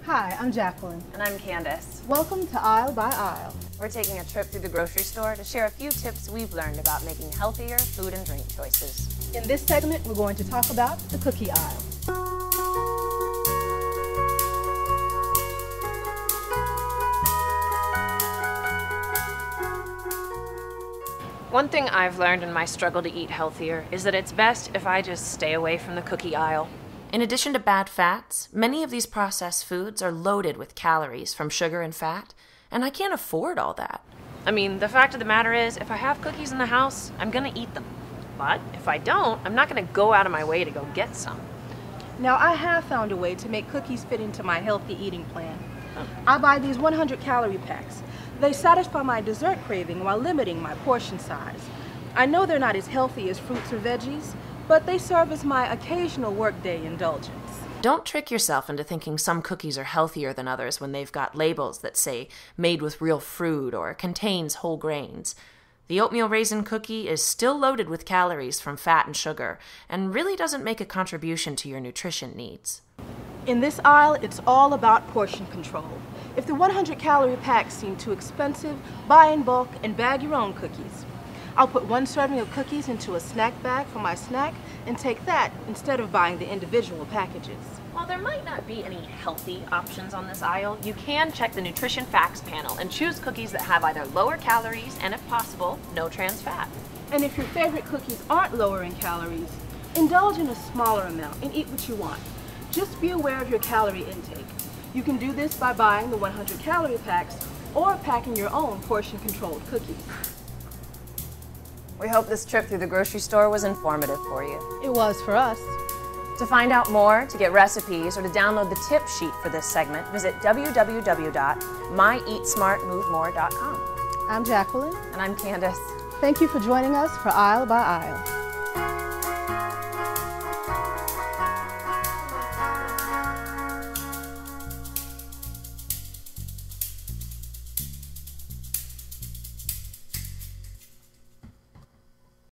Hi, I'm Jacqueline. And I'm Candace. Welcome to Aisle by Aisle. We're taking a trip through the grocery store to share a few tips we've learned about making healthier food and drink choices. In this segment, we're going to talk about the cookie aisle. One thing I've learned in my struggle to eat healthier is that it's best if I just stay away from the cookie aisle. In addition to bad fats, many of these processed foods are loaded with calories from sugar and fat, and I can't afford all that. I mean, the fact of the matter is, if I have cookies in the house, I'm gonna eat them. But if I don't, I'm not gonna go out of my way to go get some. Now, I have found a way to make cookies fit into my healthy eating plan. I buy these 100-calorie packs. They satisfy my dessert craving while limiting my portion size. I know they're not as healthy as fruits or veggies, but they serve as my occasional workday indulgence. Don't trick yourself into thinking some cookies are healthier than others when they've got labels that say made with real fruit or contains whole grains. The oatmeal raisin cookie is still loaded with calories from fat and sugar and really doesn't make a contribution to your nutrition needs. In this aisle, it's all about portion control. If the 100-calorie packs seem too expensive, buy in bulk and bag your own cookies. I'll put one serving of cookies into a snack bag for my snack and take that instead of buying the individual packages. While there might not be any healthy options on this aisle, you can check the nutrition facts panel and choose cookies that have either lower calories and, if possible, no trans fat. And if your favorite cookies aren't lower in calories, indulge in a smaller amount and eat what you want. Just be aware of your calorie intake. You can do this by buying the 100-calorie packs or packing your own portion-controlled cookies. We hope this trip through the grocery store was informative for you. It was for us. To find out more, to get recipes, or to download the tip sheet for this segment, visit www.myeatsmartmovemore.com. I'm Jacqueline. And I'm Candace. Thank you for joining us for Aisle by Aisle.